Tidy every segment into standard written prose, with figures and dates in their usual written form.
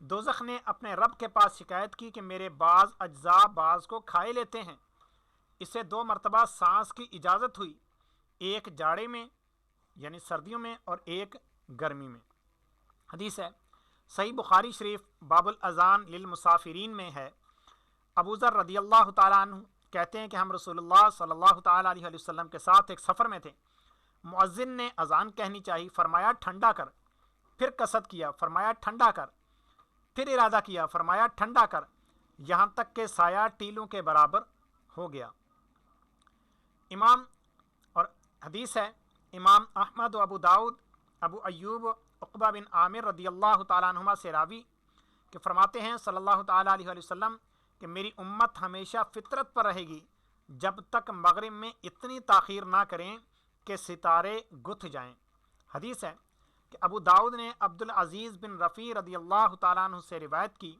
دوزخ نے اپنے رب کے پاس شکایت کی کہ میرے بعض اجزاء بعض کو کھائے لیتے ہیں۔ اسے 2 مرتبہ سانس کی اجازت ہوئی، ایک جاڑے میں یعنی سردیوں میں اور ایک گرمی میں۔ حدیث ہے صحیح بخاری شریف باب الاذان للمسافرین میں ہے۔ ابو ذر رضی اللہ تعالیٰ عنہ کہتے ہیں کہ ہم رسول اللہ صلی اللہ تعالیٰ علیہ وسلم کے ساتھ ایک سفر میں تھے۔ مؤذن نے اذان کہنی چاہی، فرمایا ٹھنڈا کر، پھر قصد کیا، فرمایا ٹھنڈا کر، پھر ارادہ کیا، فرمایا ٹھنڈا کر، یہاں تک کہ سایہ ٹیلوں کے برابر ہو گیا۔ امام اور حدیث ہے امام احمد و ابو داود، ابو ایوب عقبہ بن عامر رضی اللہ تعالیٰ عنہما سے راوی کہ فرماتے ہیں صلی اللہ تعالیٰ علیہ وسلم کہ میری امت ہمیشہ فطرت پر رہے گی جب تک مغرب میں اتنی تاخیر نہ کریں کہ ستارے گتھ جائیں۔ حدیث ہے کہ ابو داؤد نے عبدالعزیز بن رفیع رضی اللہ تعالیٰ عنہ سے روایت کی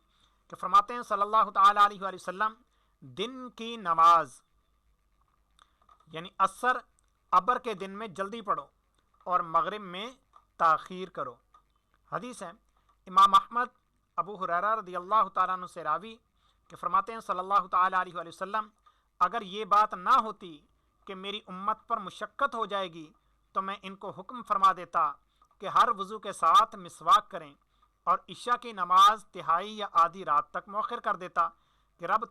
کہ فرماتے ہیں صلی اللہ تعالیٰ علیہ وسلم دن کی نماز یعنی عصر ابر کے دن میں جلدی پڑھو اور مغرب میں تاخیر کرو۔ حدیث ہے امام احمد ابو ہریرہ رضی اللہ تعالیٰ عنہ سے راوی کہ فرماتے ہیں صلی اللہ تعالیٰ علیہ وسلم اگر یہ بات نہ ہوتی کہ میری امت پر مشقت ہو جائے گی تو میں ان کو حکم فرما دیتا کہ ہر وضو کے ساتھ مسواک کریں اور عشاء کی نماز تہائی یا آدھی رات تک مؤخر کر دیتا کہ رب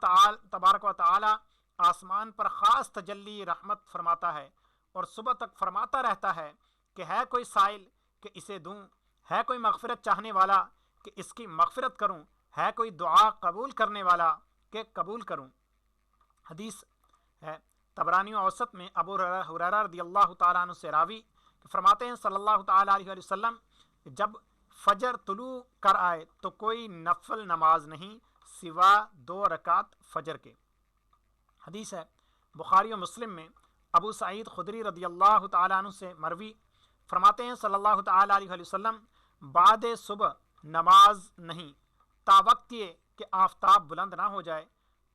تبارک و تعالی آسمان پر خاص تجلی رحمت فرماتا ہے اور صبح تک فرماتا رہتا ہے کہ ہے کوئی سائل کہ اسے دوں، ہے کوئی مغفرت چاہنے والا کہ اس کی مغفرت کروں، ہے کوئی دعا قبول کرنے والا کہ قبول کروں۔ حدیث ہے طبرانی اوسط میں ابو ہریرہ رضی اللہ تعالیٰ عنہ سے راوی کہ فرماتے ہیں صلی اللہ تعالیٰ علیہ وسلم جب فجر طلوع کر آئے تو کوئی نفل نماز نہیں سوا 2 رکعت فجر کے۔ حدیث ہے بخاری و مسلم میں ابو سعید خدری رضی اللہ تعالیٰ عنہ سے مروی فرماتے ہیں صلی اللہ تعالیٰ علیہ وسلم بعد صبح نماز نہیں تا وقت یہ کہ آفتاب بلند نہ ہو جائے،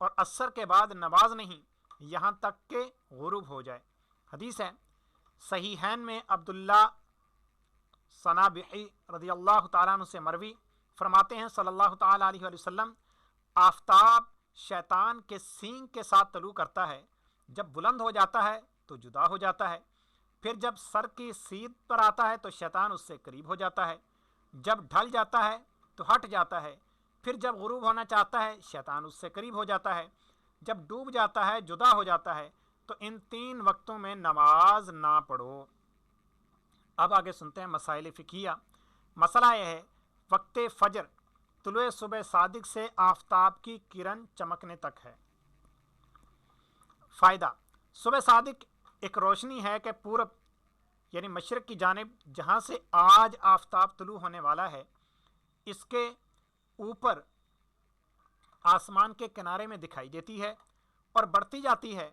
اور عصر کے بعد نماز نہیں یہاں تک کہ غروب ہو جائے۔ حدیث ہے صحیحین میں عبداللہ صنابحی رضی اللہ تعالیٰ عنہ سے مروی فرماتے ہیں صلی اللہ تعالیٰ علیہ وسلم آفتاب شیطان کے سینگ کے ساتھ طلوع کرتا ہے، جب بلند ہو جاتا ہے تو جدا ہو جاتا ہے، پھر جب سر کی سیدھ پر آتا ہے تو شیطان اس سے قریب ہو جاتا ہے، جب ڈھل جاتا ہے تو ہٹ جاتا ہے، پھر جب غروب ہونا چاہتا ہے شیطان اس سے قریب ہو جاتا ہے، جب ڈوب جاتا ہے جدا ہو جاتا ہے۔ تو ان 3 وقتوں میں نماز نہ پڑھو۔ اب آگے سنتے ہیں مسائل فقہیہ۔ مسئلہ یہ ہے وقت فجر طلوع صبح صادق سے آفتاب کی کرن چمکنے تک ہے۔ فائدہ، صبح صادق ایک روشنی ہے کہ پورب یعنی مشرق کی جانب جہاں سے آج آفتاب طلوع ہونے والا ہے، اس کے اوپر آسمان کے کنارے میں دکھائی دیتی ہے اور بڑھتی جاتی ہے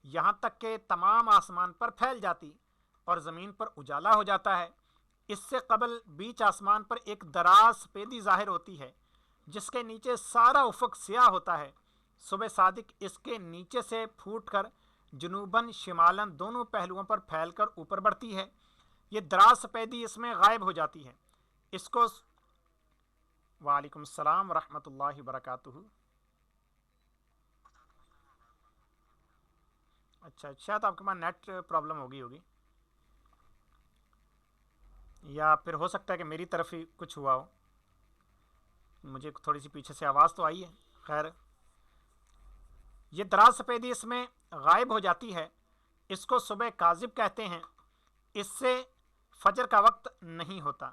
یہاں تک کہ تمام آسمان پر پھیل جاتی اور زمین پر اجالا ہو جاتا ہے۔ اس سے قبل بیچ آسمان پر ایک دراز سفیدی ظاہر ہوتی ہے جس کے نیچے سارا افق سیاہ ہوتا ہے۔ صبح صادق اس کے نیچے سے پھوٹ کر جنوباً شمالاً دونوں پہلوؤں پر پھیل کر اوپر بڑھتی ہے۔ یہ دراز سفیدی اس میں غائب ہو جاتی ہے۔ اس کو وعلیکم السلام ورحمۃ اللہ وبرکاتہ۔ اچھا شاید آپ کے پاس نیٹ پرابلم ہوگی یا پھر ہو سکتا ہے کہ میری طرف ہی کچھ ہوا ہو، مجھے تھوڑی سی پیچھے سے آواز تو آئی ہے۔ خیر، یہ دراز سفیدی اس میں غائب ہو جاتی ہے، اس کو صبح کاذب کہتے ہیں۔ اس سے فجر کا وقت نہیں ہوتا۔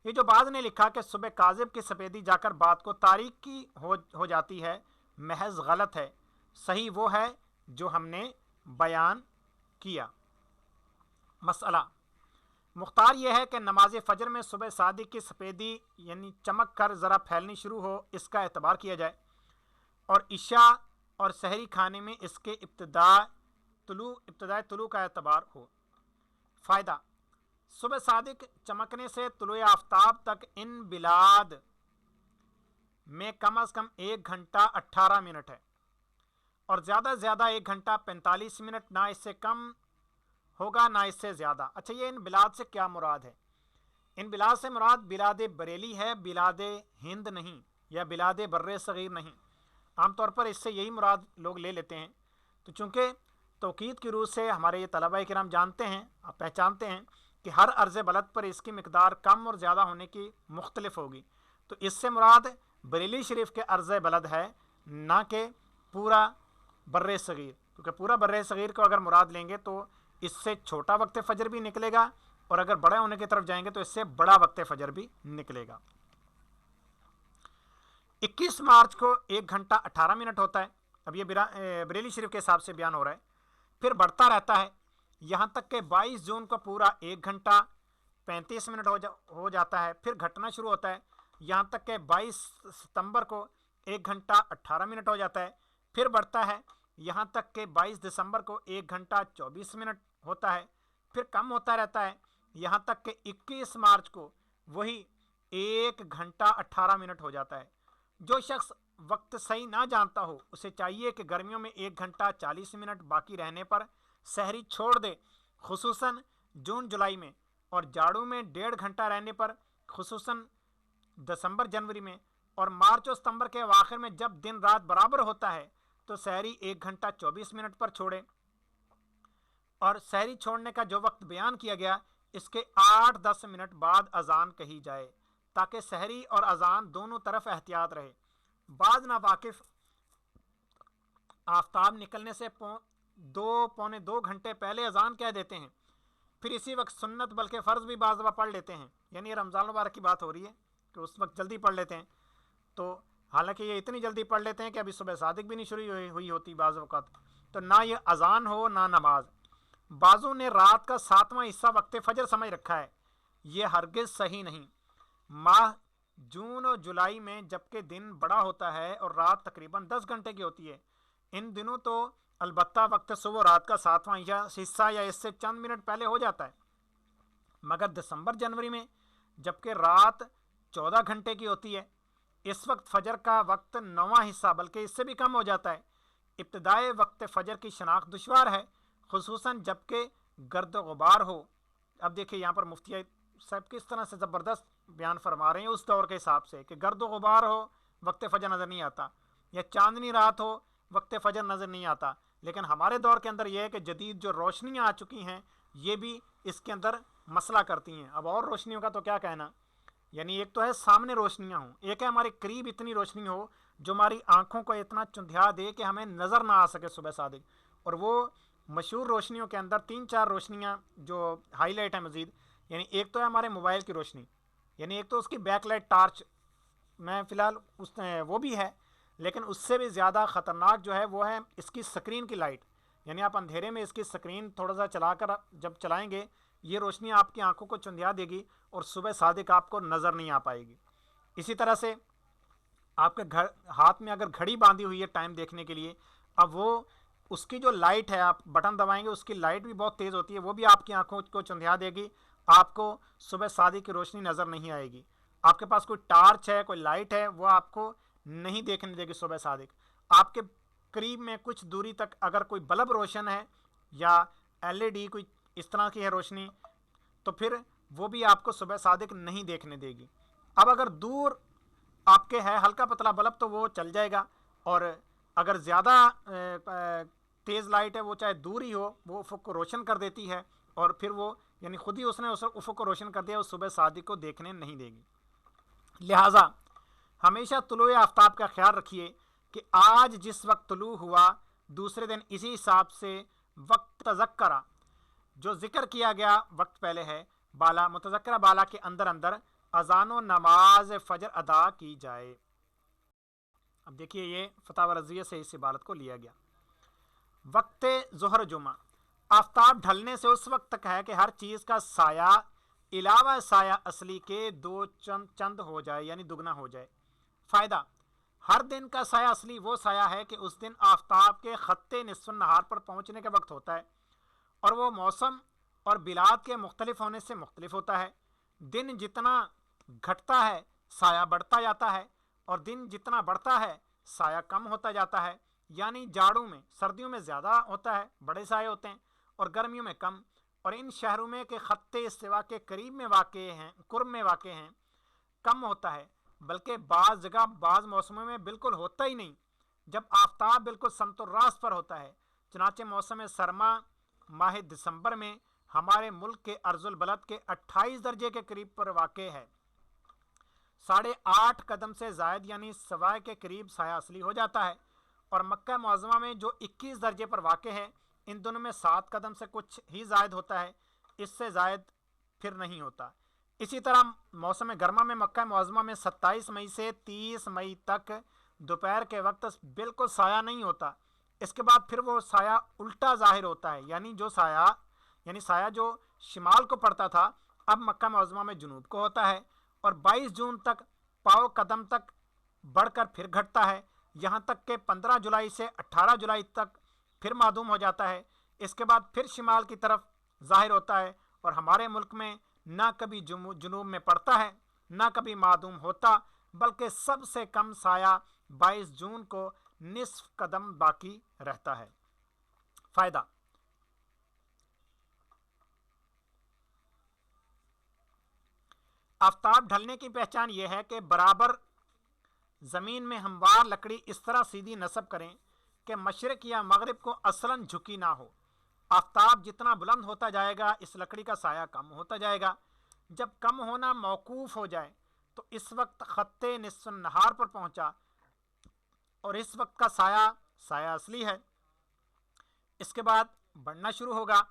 یہ جو بعض نے لکھا کہ صبح کاذب کی سفیدی جا کر بات کو تاریکی ہو جاتی ہے، محض غلط ہے۔ صحیح وہ ہے جو ہم نے بیان کیا۔ مسئلہ، مختار یہ ہے کہ نماز فجر میں صبح صادق کی سفیدی یعنی چمک کر ذرا پھیلنی شروع ہو اس کا اعتبار کیا جائے، اور عشاء اور سحری کھانے میں اس کے ابتدائے طلوع کا اعتبار ہو۔ فائدہ، صبح صادق چمکنے سے طلوع آفتاب تک ان بلاد میں کم از کم 1 گھنٹہ 18 منٹ ہے، اور زیادہ سے زیادہ 1 گھنٹہ 45 منٹ، نہ اس سے کم ہوگا نہ اس سے زیادہ۔ اچھا، یہ ان بلاد سے کیا مراد ہے؟ ان بلاد سے مراد بلاد بریلی ہے، بلاد ہند نہیں، یا بلاد بر صغیر نہیں۔ عام طور پر اس سے یہی مراد لوگ لے لیتے ہیں۔ تو چونکہ توقید کی روح سے ہمارے یہ طلبہ کرام جانتے ہیں، پہچانتے ہیں کہ ہر عرض بلد پر اس کی مقدار کم اور زیادہ ہونے کی مختلف ہوگی، تو اس سے مراد بریلی شریف کے عرض بلد ہے، نہ کہ پورا بر صغیر، کیونکہ پورا بر صغیر کو اگر مراد لیں گے تو اس سے چھوٹا وقت فجر بھی نکلے گا، اور اگر بڑے ہونے کی طرف جائیں گے تو اس سے بڑا وقت فجر بھی نکلے گا۔ 21 مارچ کو 1 گھنٹہ 18 منٹ ہوتا ہے، اب یہ بریلی شریف کے حساب سے بیان ہو رہا ہے، پھر بڑھتا رہتا ہے یہاں تک کہ 22 جون کو پورا 1 گھنٹہ 35 منٹ ہو جاتا ہے، پھر گھٹنا شروع ہوتا ہے یہاں تک کہ 22 ستمبر کو 1 گھنٹہ 18 منٹ ہو جاتا ہے، پھر بڑھتا ہے یہاں تک کہ 22 دسمبر کو 1 گھنٹہ 24 منٹ ہوتا ہے، پھر کم ہوتا رہتا ہے یہاں تک کہ 21 مارچ کو وہی 1 گھنٹہ 18 منٹ ہو جاتا ہے۔ جو شخص وقت صحیح نہ جانتا ہو اسے چاہیے کہ گرمیوں میں 1 گھنٹہ 40 منٹ باقی رہنے پر سحری چھوڑ دے، خصوصاً جون جولائی میں، اور جاڑوں میں 1.5 گھنٹہ رہنے پر خصوصاً دسمبر جنوری میں، اور مارچ و ستمبر کے اواخر میں جب دن رات برابر ہوتا ہے تو سحری 1 گھنٹہ 24 منٹ پر چھوڑے۔ اور سحری چھوڑنے کا جو وقت بیان کیا گیا اس کے 8-10 منٹ بعد اذان کہی جائے تاکہ سحری اور اذان دونوں طرف احتیاط رہے۔ بعض ناواقف آفتاب نکلنے سے پونے 2 گھنٹے پہلے اذان کہہ دیتے ہیں، پھر اسی وقت سنت بلکہ فرض بھی بعض دفعہ پڑھ لیتے ہیں، یعنی رمضان المبارک کی بات ہو رہی ہے کہ اس وقت جلدی پڑھ لیتے ہیں، تو حالانکہ یہ اتنی جلدی پڑھ لیتے ہیں کہ ابھی صبح صادق بھی نہیں شروع ہوئی ہوتی بعض اوقات، تو نہ یہ اذان ہو نہ نماز۔ بعضوں نے رات کا 7واں حصہ وقت فجر سمجھ رکھا ہے، یہ ہرگز صحیح نہیں۔ ماہ جون اور جولائی میں جبکہ دن بڑا ہوتا ہے اور رات تقریباً 10 گھنٹے کی ہوتی ہے، ان دنوں تو البتہ وقت صبح و رات کا 7واں حصہ یا اس سے چند منٹ پہلے ہو جاتا ہے، مگر دسمبر جنوری میں جبکہ رات 14 گھنٹے کی ہوتی ہے، اس وقت فجر کا وقت 9واں حصہ بلکہ اس سے بھی کم ہو جاتا ہے۔ ابتدائے وقت فجر کی شناخت دشوار ہے، خصوصاً جبکہ گرد و غبار ہو۔ اب دیکھیں یہاں پر مفتی صاحب کس طرح سے زبردست بیان فرما رہے ہیں اس دور کے حساب سے کہ گرد و غبار ہو وقت فجر نظر نہیں آتا، یا چاندنی رات ہو وقت فجر نظر نہیں آتا، لیکن ہمارے دور کے اندر یہ ہے کہ جدید جو روشنیاں آ چکی ہیں یہ بھی اس کے اندر مسئلہ کرتی ہیں۔ اب اور روشنیوں کا تو کیا کہنا، یعنی ایک تو ہے سامنے روشنیاں ہوں، ایک ہے ہمارے قریب اتنی روشنی ہو جو ہماری آنکھوں کو اتنا چندھیا دے کہ ہمیں نظر نہ آ سکے صبح صادق۔ اور وہ مشہور روشنیوں کے اندر 3-4 روشنیاں جو ہائی لائٹ ہیں مزید، یعنی ایک تو ہے ہمارے موبائل کی روشنی، یعنی ایک تو اس کی بیک لائٹ ٹارچ میں فی الحال وہ بھی ہے، لیکن اس سے بھی زیادہ خطرناک جو ہے وہ ہے اس کی سکرین کی لائٹ، یعنی آپ اندھیرے میں اس کی سکرین تھوڑا سا چلا کر جب چلائیں گے یہ روشنی آپ کی آنکھوں کو چندھیا دے گی اور صبح صادق آپ کو نظر نہیں آ پائے گی۔ اسی طرح سے آپ کے ہاتھ میں اگر گھڑی باندھی ہوئی ہے ٹائم دیکھنے کے لیے، اب وہ اس کی جو لائٹ ہے آپ بٹن دبائیں گے اس کی لائٹ بھی بہت تیز ہوتی ہے، وہ بھی آپ کی آنکھوں کو چندھیا دے گی، آپ کو صبح صادق کی روشنی نظر نہیں آئے گی۔ آپ کے پاس کوئی ٹارچ ہے کوئی لائٹ ہے وہ آپ کو نہیں دیکھنے دے گی صبح صادق۔ آپ کے قریب میں کچھ دوری تک اگر کوئی بلب روشن ہے یا LED کوئی اس طرح کی ہے روشنی تو پھر وہ بھی آپ کو صبح صادق نہیں دیکھنے دے گی۔ اب اگر دور آپ کے ہے ہلکا پتلا بلب تو وہ چل جائے گا، اور اگر زیادہ تیز لائٹ ہے وہ چاہے دور ہی ہو وہ افق کو روشن کر دیتی ہے، اور پھر وہ یعنی خود ہی اس نے اس افق کو روشن کر دیا، اس صبح صادق کو دیکھنے نہیں دے گی۔ لہٰذا ہمیشہ طلوع آفتاب کا خیال رکھیے کہ آج جس وقت طلوع ہوا دوسرے دن اسی حساب سے وقت تذکرہ جو ذکر کیا گیا وقت پہلے ہے بالا متذکرہ بالا کے اندر اندر اذان و نماز فجر ادا کی جائے۔ اب دیکھیے یہ فتاوی رضویہ سے اس عبارت کو لیا گیا۔ وقت ظہر جمعہ آفتاب ڈھلنے سے اس وقت تک ہے کہ ہر چیز کا سایہ علاوہ سایہ اصلی کے 2 چند ہو جائے، یعنی دگنا ہو جائے۔ فائدہ، ہر دن کا سایہ اصلی وہ سایہ ہے کہ اس دن آفتاب کے خط نصف النہار پر پہنچنے کا وقت ہوتا ہے، اور وہ موسم اور بلاد کے مختلف ہونے سے مختلف ہوتا ہے۔ دن جتنا گھٹتا ہے سایہ بڑھتا جاتا ہے، اور دن جتنا بڑھتا ہے سایہ کم ہوتا جاتا ہے، یعنی جاڑوں میں سردیوں میں زیادہ ہوتا ہے بڑے سائے ہوتے ہیں، اور گرمیوں میں کم، اور ان شہروں میں کہ خط استوا کے قریب میں واقع ہیں، قرب میں واقع ہیں، کم ہوتا ہے، بلکہ بعض جگہ بعض موسموں میں بالکل ہوتا ہی نہیں، جب آفتاب بالکل سمت الراست پر ہوتا ہے۔ چنانچہ موسم سرما ماہ دسمبر میں ہمارے ملک کے ارض البلد کے 28 درجے کے قریب پر واقع ہے، 8.5 قدم سے زائد یعنی سوائے کے قریب سایہ اصلی ہو جاتا ہے، اور مکہ معظمہ میں جو 21 درجے پر واقع ہے ان دونوں میں 7 قدم سے کچھ ہی زائد ہوتا ہے، اس سے زائد پھر نہیں ہوتا۔ اسی طرح موسم گرما میں مکہ معظمہ میں 27 مئی سے 30 مئی تک دوپہر کے وقت بالکل سایہ نہیں ہوتا، اس کے بعد پھر وہ سایہ الٹا ظاہر ہوتا ہے، یعنی سایہ جو شمال کو پڑتا تھا اب مکہ معظمہ میں جنوب کو ہوتا ہے، اور 22 جون تک پاؤ قدم تک بڑھ کر پھر گھٹتا ہے، یہاں تک کہ 15 جولائی سے 18 جولائی تک پھر معدوم ہو جاتا ہے، اس کے بعد پھر شمال کی طرف ظاہر ہوتا ہے، اور ہمارے ملک میں نہ کبھی جنوب میں پڑتا ہے نہ کبھی معدوم ہوتا، بلکہ سب سے کم سایہ 22 جون کو نصف قدم باقی رہتا ہے۔ فائدہ: آفتاب ڈھلنے کی پہچان یہ ہے کہ برابر زمین میں ہموار لکڑی اس طرح سیدھی نصب کریں کہ مشرق یا مغرب کو اصلاً جھکی نہ ہو۔ آفتاب جتنا بلند ہوتا جائے گا اس لکڑی کا سایہ کم ہوتا جائے گا، جب کم ہونا موقوف ہو جائے تو اس وقت خط نصف النہار پر پہنچا اور اس وقت کا سایہ اصلی ہے، اس کے بعد بڑھنا شروع ہوگا،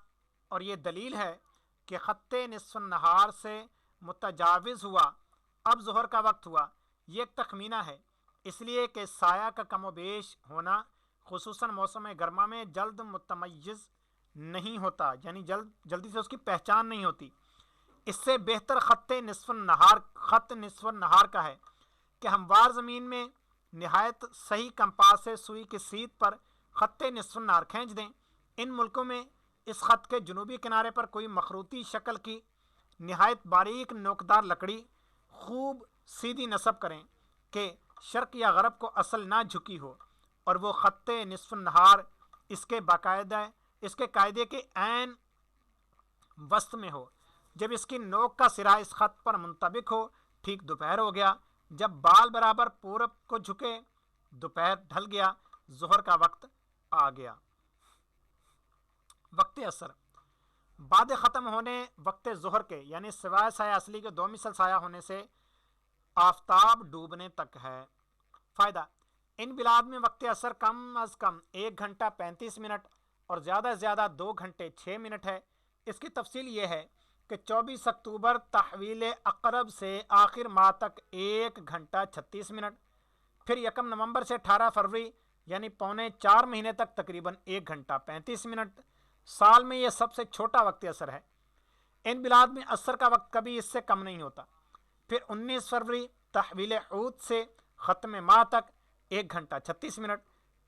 اور یہ دلیل ہے کہ خط نصف النہار سے متجاوز ہوا، اب ظہر کا وقت ہوا۔ یہ ایک تخمینہ ہے، اس لیے کہ سایہ کا کم و بیش ہونا خصوصاً موسم گرما میں جلد متمیز نہیں ہوتا، یعنی جلدی سے اس کی پہچان نہیں ہوتی۔ اس سے بہتر خط نصف النہار کا ہے کہ ہموار زمین میں نہایت صحیح کمپاس سے سوئی کی سیدھ پر خط نصف النہار کھینچ دیں۔ ان ملکوں میں اس خط کے جنوبی کنارے پر کوئی مخروطی شکل کی نہایت باریک نوکدار لکڑی خوب سیدھی نصب کریں کہ شرق یا غرب کو اصل نہ جھکی ہو، اور وہ خط نصف النہار اس کے قاعدے کے عین وسط میں ہو۔ جب اس کی نوک کا سرا اس خط پر منطبق ہو، ٹھیک دوپہر ہو گیا، جب بال برابر پورب کو جھکے دوپہر ڈھل گیا، ظہر کا وقت آ گیا۔ وقت اثر: بعد ختم ہونے وقت ظہر کے یعنی سوائے سایہ اصلی کے 2 مثل سایہ ہونے سے آفتاب ڈوبنے تک ہے۔ فائدہ: ان بلاد میں وقت اثر کم از کم 1 گھنٹہ 35 منٹ اور زیادہ سے زیادہ 2 گھنٹے 6 منٹ ہے۔ اس کی تفصیل یہ ہے کہ 24 اکتوبر تحویل اقرب سے آخر ماہ تک 1 گھنٹہ 36 منٹ، پھر 1 نومبر سے 18 فروری یعنی پونے 4 مہینے تک تقریباً 1 گھنٹہ 35 منٹ۔ سال میں یہ سب سے چھوٹا وقت اثر ہے۔ ان بلاد میں اثر کا وقت کبھی اس سے کم نہیں ہوتا۔ پھر 19 فروری تحویل حوت سے ختم ماہ تک 1 گھنٹہ 36 منٹ،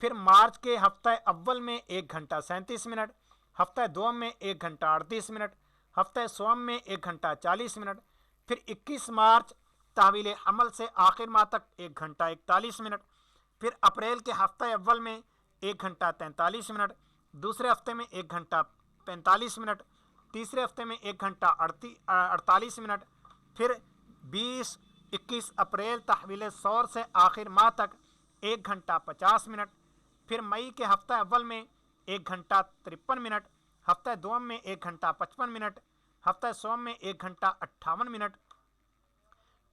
پھر مارچ کے ہفتہ اول میں 1 گھنٹہ 37 منٹ، ہفتہ دوم میں 1 گھنٹہ 38 منٹ، ہفتہ سوم میں 1 گھنٹہ 40 منٹ، پھر 21 مارچ تحویل حمل سے آخر ماہ تک 1 گھنٹہ 41 منٹ، پھر اپریل کے ہفتہ اول میں 1 گھنٹہ 43 منٹ، دوسرے ہفتے میں 1 گھنٹہ 45 منٹ، تیسرے ہفتے میں 1 گھنٹہ 48 منٹ، پھر 20-21 اپریل تحویل ثور سے آخر ماہ تک 1 گھنٹہ 50 منٹ، پھر مئی کے ہفتہ اول میں 1 گھنٹہ 53 منٹ، ہفتہ دوم میں 1 گھنٹہ 55 منٹ، ہفتہ سوم میں 1 گھنٹہ 58 منٹ،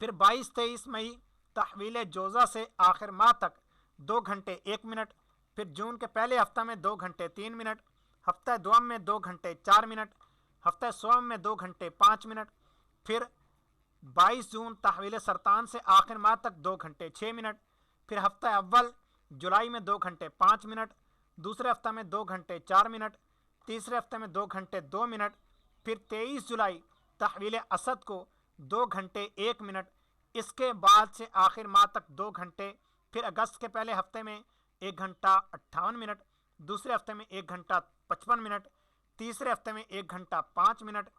پھر 22-23 مئی تحویل جوزہ سے آخر ماہ تک 2 گھنٹے 1 منٹ، پھر جون کے پہلے ہفتہ میں 2 گھنٹے 3 منٹ، ہفتہ دوم میں 2 گھنٹے 4 منٹ، ہفتہ سوم میں 2 گھنٹے 5 منٹ، پھر 22 جون تحویل سرطان سے آخر ماہ تک 2 گھنٹے 6 منٹ، پھر ہفتہ اول جولائی میں 2 گھنٹے 5 منٹ، دوسرے ہفتہ میں 2 گھنٹے 4 منٹ، تیسرے ہفتے میں 2 گھنٹے 2 منٹ، پھر 23 جولائی تحویل اسد کو 2 گھنٹے 1 منٹ، اس کے بعد سے آخر ماہ تک 2 گھنٹے، پھر اگست کے پہلے ہفتے میں 1 گھنٹہ 58 منٹ، دوسرے ہفتے میں 1 گھنٹہ 55 منٹ، تیسرے ہفتے میں 1 گھنٹہ 5 منٹ،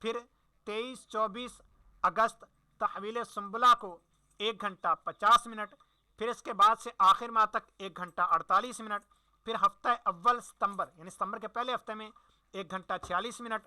پھر 23-24 اگست تحویل سنبلہ کو 1 گھنٹہ 50 منٹ، پھر اس کے بعد سے آخر ماہ تک 1 گھنٹہ 48 منٹ، پھر ہفتہ اول ستمبر یعنی ستمبر کے پہلے ہفتے میں 1 گھنٹہ 46 منٹ،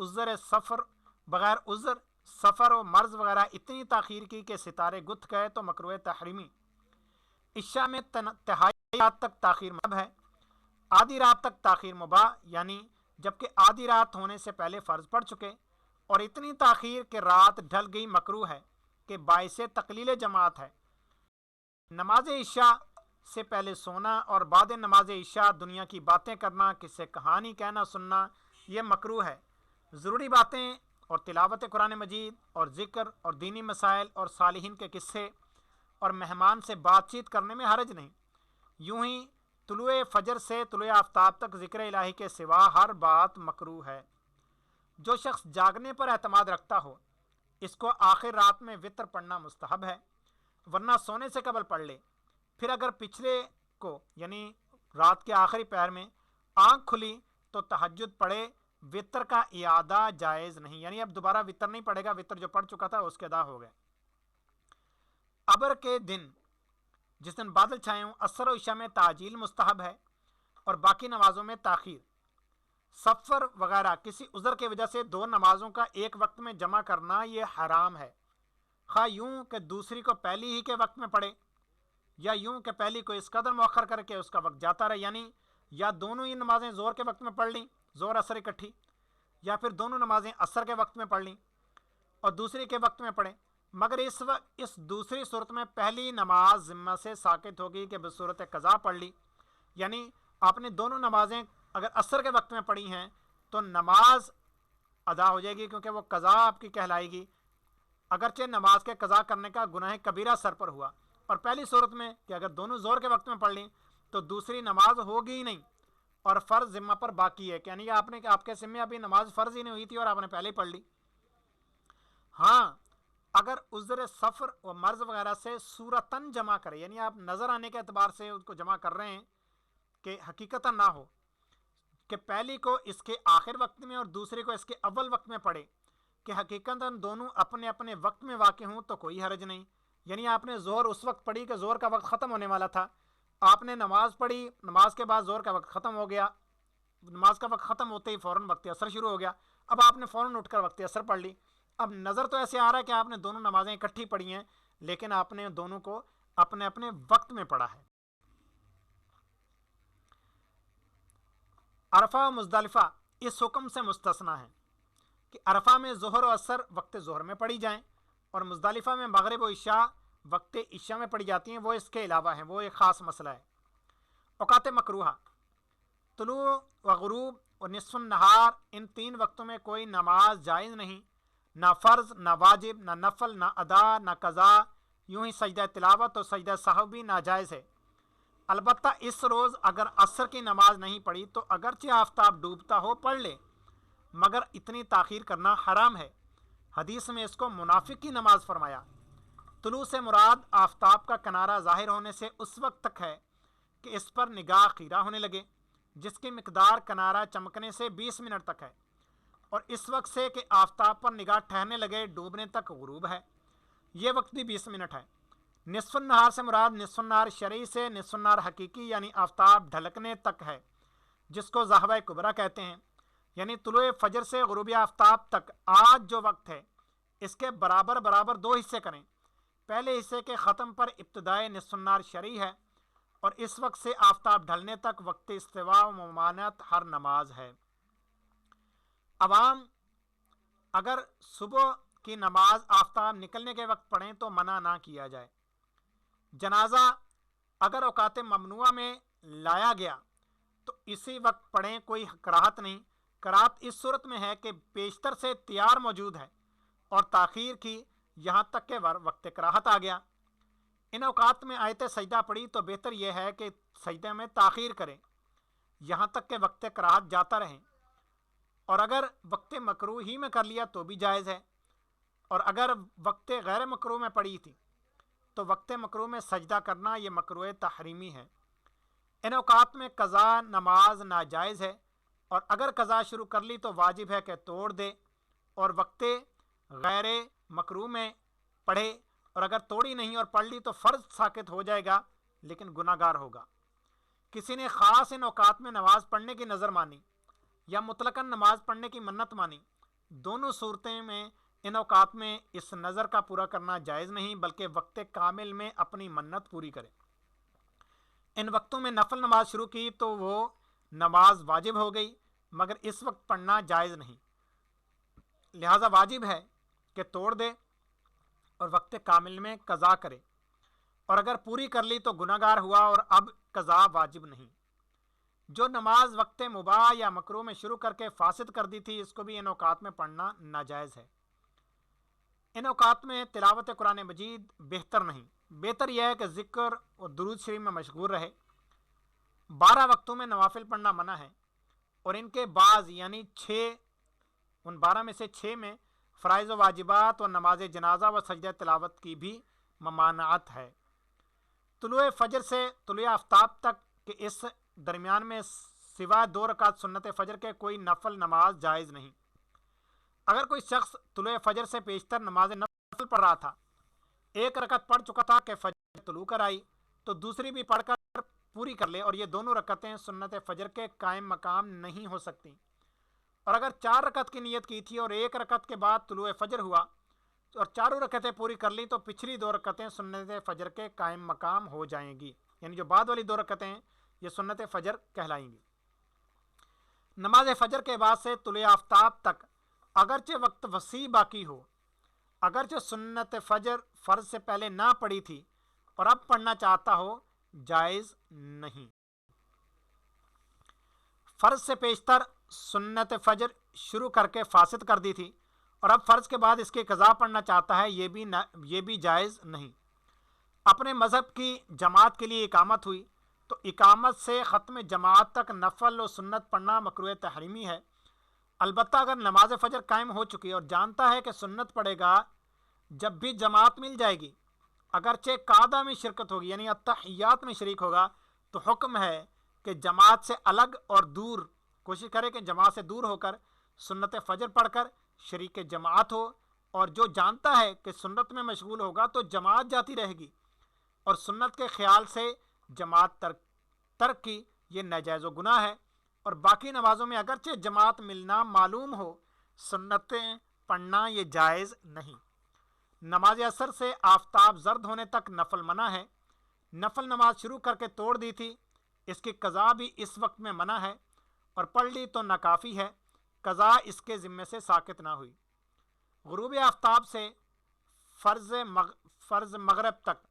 عذر سفر بغیر عذر سفر و مرض وغیرہ اتنی تاخیر کی کہ ستارے گتھ گئے تو مکروہ تحریمی۔ عشاء میں تہائی رات تک تاخیر مباح ہے، آدھی رات تک تاخیر مباح، یعنی جبکہ آدھی رات ہونے سے پہلے فرض پڑ چکے، اور اتنی تاخیر کہ رات ڈھل گئی مکروہ ہے کہ باعث تقلیل جماعت ہے۔ نماز عشاء سے پہلے سونا اور بعد نماز عشاء دنیا کی باتیں کرنا، کسی کہانی کہنا سننا، یہ مکروہ ہے۔ ضروری باتیں اور تلاوت قرآن مجید اور ذکر اور دینی مسائل اور صالحین کے قصے اور مہمان سے بات چیت کرنے میں حرج نہیں۔ یوں ہی طلوع فجر سے طلوع آفتاب تک ذکر الہی کے سوا ہر بات مکروہ ہے۔ جو شخص جاگنے پر اعتماد رکھتا ہو اس کو آخر رات میں وتر پڑھنا مستحب ہے، ورنہ سونے سے قبل پڑھ لے۔ پھر اگر پچھلے کو یعنی رات کے آخری پہر میں آنکھ کھلی تو تہجد پڑھے، وتر کا اعادہ جائز نہیں، یعنی اب دوبارہ وتر نہیں پڑھے گا، وتر جو پڑھ چکا تھا اس کے ادا ہو گئے۔ ابر کے دن جس دن بادل چھائے ہوں عصر و عشاء میں تعجیل مستحب ہے اور باقی نمازوں میں تاخیر۔ سفر وغیرہ کسی عذر کی وجہ سے دو نمازوں کا ایک وقت میں جمع کرنا یہ حرام ہے، خواہ یوں کہ دوسری کو پہلی ہی کے وقت میں پڑھے، یا یوں کہ پہلی کو اس قدر مؤخر کر کے اس کا وقت جاتا رہے، یعنی یا دونوں ہی نمازیں زور کے وقت میں پڑھ لیں، زور اثر اکٹھی، یا پھر دونوں نمازیں عصر کے وقت میں پڑھ لیں اور دوسری کے وقت میں پڑھیں، مگر اس دوسری صورت میں پہلی نماز ذمہ سے ساقط ہوگی کہ بصورت قضا پڑھ لی، یعنی آپ نے دونوں نمازیں اگر عصر کے وقت میں پڑھی ہیں تو نماز ادا ہو جائے گی کیونکہ وہ قضا آپ کی کہلائے گی، اگرچہ نماز کے قضا کرنے کا گناہ کبیرہ سر پر ہوا۔ اور پہلی صورت میں کہ اگر دونوں زور کے وقت میں پڑھ لیں تو دوسری نماز ہوگی ہی نہیں اور فرض ذمہ پر باقی ہے، یعنی آپ کے ذمہ ابھی نماز فرض ہی نہیں ہوئی تھی اور آپ نے پہلے ہی پڑھ لی۔ ہاں اگر عذر سفر و مرض وغیرہ سے صورتاً جمع کرے، یعنی آپ نظر آنے کے اعتبار سے اس کو جمع کر رہے ہیں کہ حقیقتاً نہ ہو کہ پہلی کو اس کے آخر وقت میں اور دوسری کو اس کے اول وقت میں پڑھے، کہ حقیقتاً دونوں اپنے اپنے وقت میں واقع ہوں تو کوئی حرج نہیں، یعنی آپ نے زہر اس وقت پڑھی کہ زہر کا وقت ختم ہونے والا تھا، آپ نے نماز پڑھی، نماز کے بعد زہر کا وقت ختم ہو گیا، نماز کا وقت ختم ہوتے ہی فوراً وقت عصر شروع ہو گیا، اب آپ نے فوراً اٹھ کر وقت عصر پڑھ لی۔ اب نظر تو ایسے آ رہا ہے کہ آپ نے دونوں نمازیں اکٹھی پڑھی ہیں لیکن آپ نے دونوں کو اپنے اپنے وقت میں پڑھا ہے۔ عرفہ و مزدلفہ اس حکم سے مستثنا ہے کہ عرفہ میں ظہر و عصر وقت ظہر میں پڑھی جائیں اور مزدلفہ میں مغرب و عشاء وقت عشاء میں پڑھی جاتی ہیں، وہ اس کے علاوہ ہیں، وہ ایک خاص مسئلہ ہے۔ اوقات مکروہہ طلوع و غروب اور نصف النہار، ان تین وقتوں میں کوئی نماز جائز نہیں، نہ فرض نہ واجب نہ نفل نہ ادا نہ قضا، یوں ہی سجدہ تلاوت اور سجدہ سہو بھی ناجائز ہے۔ البتہ اس روز اگر عصر کی نماز نہیں پڑھی تو اگرچہ آفتاب ڈوبتا ہو پڑھ لے، مگر اتنی تاخیر کرنا حرام ہے۔ حدیث میں اس کو منافق کی نماز فرمایا۔ طلوع سے مراد آفتاب کا کنارہ ظاہر ہونے سے اس وقت تک ہے کہ اس پر نگاہ خیرہ ہونے لگے، جس کی مقدار کنارہ چمکنے سے 20 منٹ تک ہے، اور اس وقت سے کہ آفتاب پر نگاہ ٹھہرنے لگے ڈوبنے تک غروب ہے، یہ وقت بھی 20 منٹ ہے۔ نصف النہار سے مراد نصف النہار شرعی سے نصف النہار حقیقی یعنی آفتاب ڈھلکنے تک ہے، جس کو ظہوہ کبریٰ کہتے ہیں، یعنی طلوع فجر سے غروب آفتاب تک آج جو وقت ہے اس کے برابر برابر دو حصے کریں۔ پہلے حصے کے ختم پر ابتدائے نصف النہار شرعی ہے اور اس وقت سے آفتاب ڈھلنے تک وقت استواء و ممانعت ہر نماز ہے۔ عوام اگر صبح کی نماز آفتاب نکلنے کے وقت پڑھیں تو منع نہ کیا جائے۔ جنازہ اگر اوقات ممنوعہ میں لایا گیا تو اسی وقت پڑھیں، کوئی کراہت نہیں۔ کراہت اس صورت میں ہے کہ پیشتر سے تیار موجود ہے اور تاخیر کی یہاں تک کہ وقت کراہت آ گیا۔ ان اوقات میں آیت سجدہ پڑھی تو بہتر یہ ہے کہ سجدے میں تاخیر کریں یہاں تک کہ وقت کراہت جاتا رہیں، اور اگر وقت مکروہ ہی میں کر لیا تو بھی جائز ہے، اور اگر وقت غیر مکروہ میں پڑھی تھی تو وقت مکروہ میں سجدہ کرنا یہ مکروہ تحریمی ہے۔ ان اوقات میں قضا نماز ناجائز ہے، اور اگر قضا شروع کر لی تو واجب ہے کہ توڑ دے اور وقت غیر مکروہ میں پڑھے، اور اگر توڑی نہیں اور پڑھ لی تو فرض ساقط ہو جائے گا لیکن گناہ گار ہوگا۔ کسی نے خاص ان اوقات میں نماز پڑھنے کی نظر مانی یا مطلقاً نماز پڑھنے کی منت مانی دونوں صورتیں میں ان اوقات میں اس نظر کا پورا کرنا جائز نہیں، بلکہ وقت کامل میں اپنی منت پوری کرے۔ ان وقتوں میں نفل نماز شروع کی تو وہ نماز واجب ہو گئی، مگر اس وقت پڑھنا جائز نہیں، لہذا واجب ہے کہ توڑ دے اور وقت کامل میں قضا کرے، اور اگر پوری کر لی تو گناہ گار ہوا اور اب قضا واجب نہیں۔ جو نماز وقت مباح یا مکروہ میں شروع کر کے فاسد کر دی تھی، اس کو بھی ان اوقات میں پڑھنا ناجائز ہے۔ ان اوقات میں تلاوت قرآن مجید بہتر نہیں، بہتر یہ ہے کہ ذکر اور درود شریف میں مشغول رہے۔ 12 وقتوں میں نوافل پڑھنا منع ہے، اور ان کے بعض یعنی ان 12 میں سے 6 میں فرائض و واجبات اور نماز جنازہ و سجدہ تلاوت کی بھی ممانعت ہے۔ طلوع فجر سے طلوع آفتاب تک کے اس درمیان میں سوائے 2 رکعت سنت فجر کے کوئی نفل نماز جائز نہیں۔ اگر کوئی شخص طلوع فجر سے پیشتر نماز نفل پڑھ رہا تھا، 1 رکعت پڑھ چکا تھا کہ فجر طلوع کر آئی، تو دوسری بھی پڑھ کر پوری کر لے، اور یہ دونوں رکعتیں سنت فجر کے قائم مقام نہیں ہو سکتی۔ اور اگر 4 رکعت کی نیت کی تھی اور 1 رکعت کے بعد طلوع فجر ہوا اور چاروں رکعتیں پوری کر لی، تو پچھلی 2 رکعتیں سنت فجر کے قائم مقام ہو جائیں گی، یعنی جو بعد والی 2 رکعتیں یہ سنت فجر کہلائیں گی۔ نماز فجر کے بعد سے طلوع آفتاب تک اگرچہ وقت وسیع باقی ہو، اگرچہ سنت فجر فرض سے پہلے نہ پڑھی تھی اور اب پڑھنا چاہتا ہو، جائز نہیں۔ فرض سے پیشتر سنت فجر شروع کر کے فاسد کر دی تھی اور اب فرض کے بعد اس کی قضا پڑھنا چاہتا ہے، یہ بھی جائز نہیں۔ اپنے مذہب کی جماعت کے لیے اقامت ہوئی تو اقامت سے ختم جماعت تک نفل و سنت پڑھنا مکروہ تحریمی ہے۔ البتہ اگر نماز فجر قائم ہو چکی اور جانتا ہے کہ سنت پڑھے گا جب بھی جماعت مل جائے گی، اگرچہ قعدہ میں شرکت ہوگی یعنی اتحیات میں شریک ہوگا، تو حکم ہے کہ جماعت سے الگ اور دور کوشش کرے کہ جماعت سے دور ہو کر سنت فجر پڑھ کر شریک جماعت ہو، اور جو جانتا ہے کہ سنت میں مشغول ہوگا تو جماعت جاتی رہے گی، اور سنت کے خیال سے جماعت ترک کی یہ ناجائز و گناہ ہے۔ اور باقی نمازوں میں اگرچہ جماعت ملنا معلوم ہو، سنتیں پڑھنا یہ جائز نہیں۔ نماز عصر سے آفتاب زرد ہونے تک نفل منع ہے۔ نفل نماز شروع کر کے توڑ دی تھی، اس کی قضا بھی اس وقت میں منع ہے، اور پڑھ لی تو ناکافی ہے، قضا اس کے ذمے سے ساقط نہ ہوئی۔ غروب آفتاب سے فرض مغرب تک،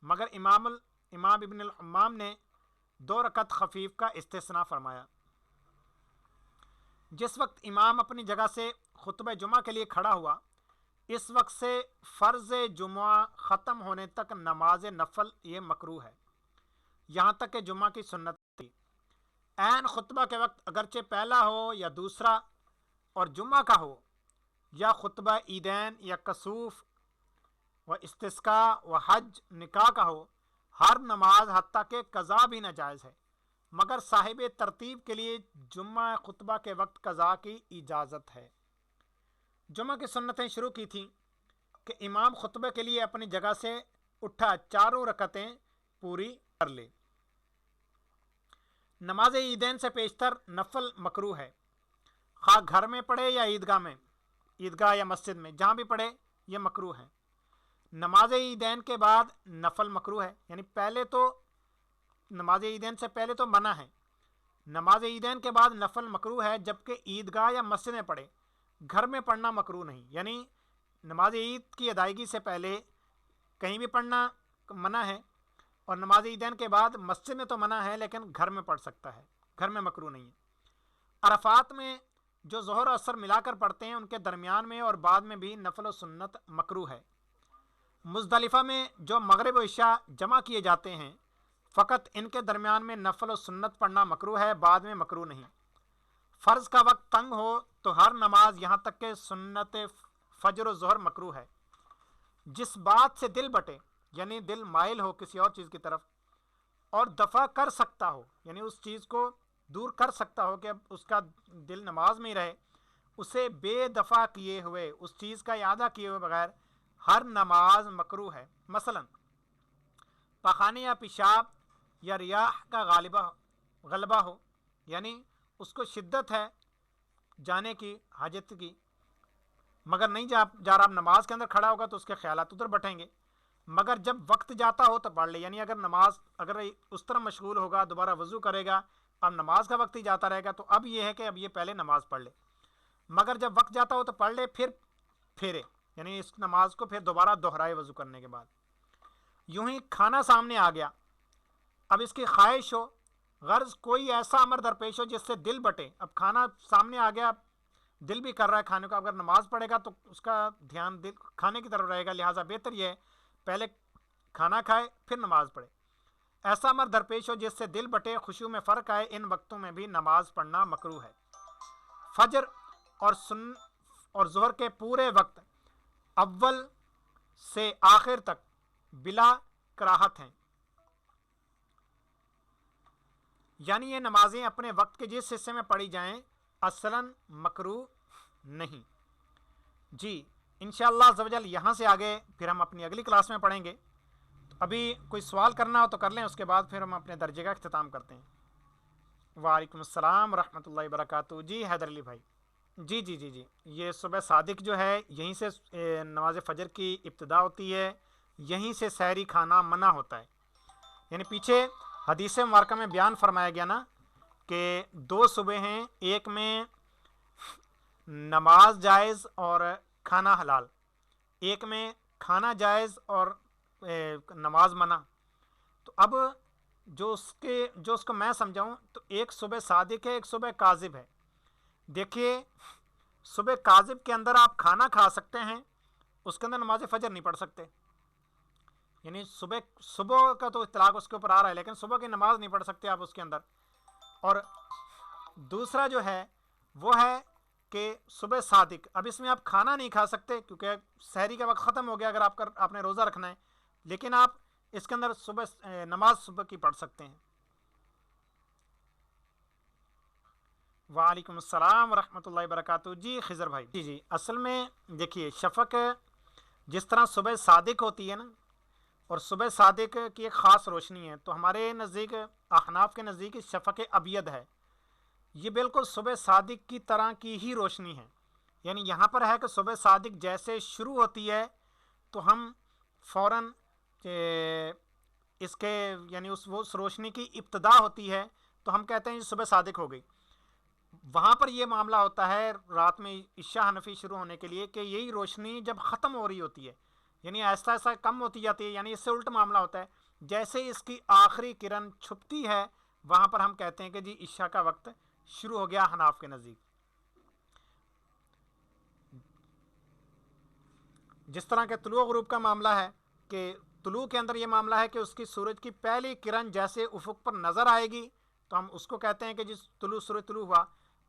مگر امام ابن الحمام نے 2 رکعت خفیف کا استثناء فرمایا۔ جس وقت امام اپنی جگہ سے خطبہ جمعہ کے لیے کھڑا ہوا، اس وقت سے فرض جمعہ ختم ہونے تک نماز نفل یہ مکروہ ہے، یہاں تک کہ جمعہ کی سنت تھی۔ عین خطبہ کے وقت اگرچہ پہلا ہو یا دوسرا اور جمعہ کا ہو، یا خطبہ عیدین یا کسوف و استسقاء و حج نکاح کا ہو، ہر نماز حتیٰ کہ قضا بھی ناجائز ہے، مگر صاحب ترتیب کے لیے جمعہ خطبہ کے وقت قضا کی اجازت ہے۔ جمعہ کی سنتیں شروع کی تھیں کہ امام خطبہ کے لیے اپنی جگہ سے اٹھا 4 رکعتیں پوری کر لے۔ نماز عیدین سے پیشتر نفل مکروہ ہے، خواہ گھر میں پڑھے یا عیدگاہ یا مسجد میں، جہاں بھی پڑھے یہ مکروہ ہے۔ نماز عیدین کے بعد نفل مکروہ ہے، یعنی پہلے تو نماز عیدین سے پہلے تو منع ہے، نماز عیدین کے بعد نفل مکروہ ہے، جبکہ عیدگاہ یا مسجد میں پڑھے، گھر میں پڑھنا مکروہ نہیں، یعنی نماز عید کی ادائیگی سے پہلے کہیں بھی پڑھنا منع ہے، اور نماز عیدین کے بعد مسجد میں تو منع ہے لیکن گھر میں پڑھ سکتا ہے، گھر میں مکروہ نہیں ہے۔ عرفات میں جو ظہر و عصر ملا کر پڑھتے ہیں، ان کے درمیان میں اور بعد میں بھی نفل و سنت مکروہ ہے۔ مزدلفہ میں جو مغرب و عشاء جمع کیے جاتے ہیں، فقط ان کے درمیان میں نفل و سنت پڑھنا مکروہ ہے، بعد میں مکروہ نہیں۔ فرض کا وقت تنگ ہو تو ہر نماز یہاں تک کہ سنت فجر و ظہر مکروہ ہے۔ جس بات سے دل بٹے، یعنی دل مائل ہو کسی اور چیز کی طرف، اور دفع کر سکتا ہو، یعنی اس چیز کو دور کر سکتا ہو کہ اب اس کا دل نماز میں ہی رہے، اسے بے دفع کیے ہوئے، اس چیز کا اعادہ کیے ہوئے بغیر ہر نماز مکروہ ہے۔ مثلا پخانے یا پیشاب یا ریاح کا غلبہ ہو، یعنی اس کو شدت ہے جانے کی، حاجت کی، مگر نہیں جا رہا اب نماز کے اندر کھڑا ہوگا تو اس کے خیالات ادھر بٹھیں گے، مگر جب وقت جاتا ہو تو پڑھ لے، یعنی اگر اس طرح مشغول ہوگا، دوبارہ وضو کرے گا، اب نماز کا وقت ہی جاتا رہے گا، تو اب یہ ہے کہ اب یہ پہلے نماز پڑھ لے، مگر جب وقت جاتا ہو تو پڑھ لے، پھر پھیرے، یعنی اس نماز کو پھر دوبارہ دہرائے وضو کرنے کے بعد۔ یوں ہی کھانا سامنے آ گیا، اب اس کی خواہش ہو، غرض کوئی ایسا امر درپیش ہو جس سے دل بٹے، اب کھانا سامنے آ گیا، دل بھی کر رہا ہے کھانے کو، اگر نماز پڑھے گا تو اس کا دھیان دل کھانے کی طرف رہے گا، لہٰذا بہتر یہ ہے پہلے کھانا کھائے پھر نماز پڑھے۔ ایسا امر درپیش ہو جس سے دل بٹے، خشوع میں فرق آئے، ان وقتوں میں بھی نماز پڑھنا مکروہ ہے۔ فجر اور ظہر کے پورے وقت اول سے آخر تک بلا کراہت ہیں، یعنی یہ نمازیں اپنے وقت کے جس حصے میں پڑھی جائیں اصلاً مکروہ نہیں۔ جی انشاءاللہ عز و جل یہاں سے آگے پھر ہم اپنی اگلی کلاس میں پڑھیں گے، ابھی کوئی سوال کرنا ہو تو کر لیں، اس کے بعد پھر ہم اپنے درجے کا اختتام کرتے ہیں۔ وعلیکم السلام ورحمۃ اللہ وبرکاتہ۔ جی حیدر علی بھائی، جی یہ صبح صادق جو ہے یہیں سے نماز فجر کی ابتدا ہوتی ہے، یہیں سے سحری کھانا منع ہوتا ہے، یعنی پیچھے حدیث مبارکہ میں بیان فرمایا گیا نا کہ دو صبح ہیں، ایک میں نماز جائز اور کھانا حلال، ایک میں کھانا جائز اور نماز منع۔ تو اب جو اس کو میں سمجھاؤں تو ایک صبح صادق ہے، ایک صبح کاذب ہے۔ دیکھیے صبح کاذب کے اندر آپ کھانا کھا سکتے ہیں، اس کے اندر نماز فجر نہیں پڑھ سکتے، یعنی صبح کا تو اطلاق اس کے اوپر آ رہا ہے، لیکن صبح کی نماز نہیں پڑھ سکتے آپ اس کے اندر۔ اور دوسرا جو ہے وہ ہے کہ صبح صادق، اب اس میں آپ کھانا نہیں کھا سکتے کیونکہ سحری کا وقت ختم ہو گیا اگر آپ نے روزہ رکھنا ہے، لیکن آپ اس کے اندر نماز صبح کی پڑھ سکتے ہیں۔ وعلیکم السلام ورحمۃ اللہ وبرکاتہ۔ جی خضر بھائی، جی اصل میں دیکھیے شفق جس طرح صبح صادق ہوتی ہے نا، اور صبح صادق کی ایک خاص روشنی ہے، تو ہمارے نزدیک احناف کے نزدیک شفق ابید ہے، یہ بالکل صبح صادق کی طرح کی ہی روشنی ہے، یعنی یہاں پر ہے کہ صبح صادق جیسے شروع ہوتی ہے تو ہم فوراً اس کے یعنی اس روشنی کی ابتدا ہوتی ہے تو ہم کہتے ہیں صبح صادق ہو گئی۔ وہاں پر یہ معاملہ ہوتا ہے رات میں عشاء حنفی شروع ہونے کے لیے کہ یہی روشنی جب ختم ہو رہی ہوتی ہے، یعنی ایسا ایسا کم ہوتی جاتی ہے، یعنی اس سے الٹ معاملہ ہوتا ہے، جیسے اس کی آخری کرن چھپتی ہے وہاں پر ہم کہتے ہیں کہ جی عشاء کا وقت شروع ہو گیا حناف کے نزدیک۔ جس طرح کہ طلوع غروب کا معاملہ ہے کہ طلوع کے اندر یہ معاملہ ہے کہ اس کی سورج کی پہلی کرن جیسے افق پر نظر آئے گی تو ہم اس کو کہتے ہیں کہ جس سورج طلوع ہوا،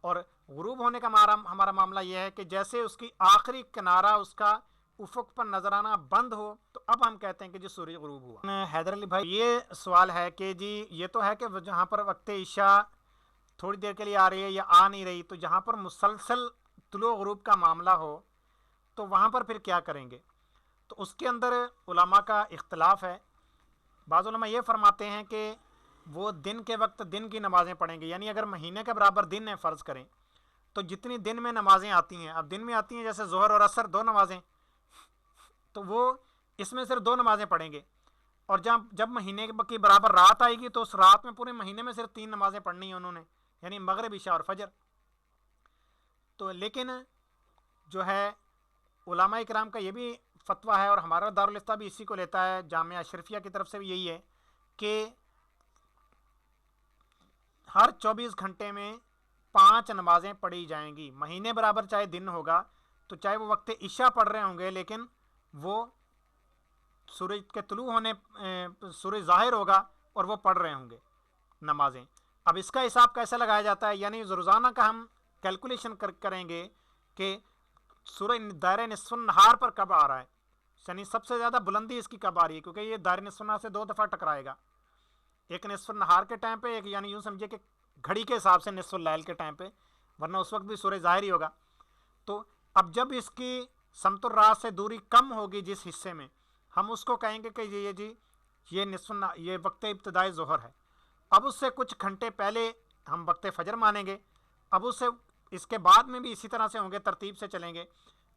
اور غروب ہونے کا ہمارا معاملہ یہ ہے کہ جیسے اس کی آخری کنارہ اس کا افق پر نظر آنا بند ہو تو اب ہم کہتے ہیں کہ جی سورج غروب ہوا۔ حیدر علی بھائی یہ سوال ہے کہ جی یہ تو ہے کہ جہاں پر وقت عشاء تھوڑی دیر کے لیے آ رہی ہے یا آ نہیں رہی، تو جہاں پر مسلسل طلوع غروب کا معاملہ ہو تو وہاں پر پھر کیا کریں گے؟ تو اس کے اندر علماء کا اختلاف ہے۔ بعض علماء یہ فرماتے ہیں کہ وہ دن کے وقت دن کی نمازیں پڑھیں گے، یعنی اگر مہینے کے برابر دن ہے فرض کریں تو جتنی دن میں نمازیں آتی ہیں، اب دن میں آتی ہیں جیسے ظہر اور عصر دو نمازیں، تو وہ اس میں صرف دو نمازیں پڑھیں گے، اور جب مہینے کی برابر رات آئے گی تو اس رات میں پورے مہینے میں صرف 3 نمازیں پڑھنی ہیں انہوں نے، یعنی مغرب عشاء اور فجر۔ تو لیکن جو ہے علماء کرام کا یہ بھی فتویٰ ہے، اور ہمارا دارالفتہ بھی اسی کو لیتا ہے، جامعہ اشرفیہ کی طرف سے بھی یہی ہے کہ ہر 24 گھنٹے میں 5 نمازیں پڑھی جائیں گی، مہینے برابر چاہے دن ہوگا تو چاہے وہ وقت عشاء پڑھ رہے ہوں گے لیکن وہ سورج کے طلوع ہونے سورج ظاہر ہوگا اور وہ پڑھ رہے ہوں گے نمازیں۔ اب اس کا حساب کیسے لگایا جاتا ہے، یعنی روزانہ کا ہم کیلکولیشن کریں گے کہ سورج دائرہ نصف النہار پر کب آ رہا ہے، یعنی سب سے زیادہ بلندی اس کی کب آ رہی ہے، کیونکہ یہ دائرہ نصف النہار سے 2 دفعہ ٹکرائے گا، ایک نصف النہار کے ٹائم پہ، ایک یعنی یوں سمجھے کہ گھڑی کے حساب سے نصف اللیل کے ٹائم پہ، ورنہ اس وقت بھی سورج ظاہر ہی ہوگا۔ تو اب جب اس کی سمت الراس سے دوری کم ہوگی جس حصے میں، ہم اس کو کہیں گے کہ یہ نصف یہ وقت ابتدائی ظہر ہے۔ اب اس سے کچھ گھنٹے پہلے ہم وقت فجر مانیں گے، اب اس کے بعد میں بھی اسی طرح سے ہوں گے، ترتیب سے چلیں گے۔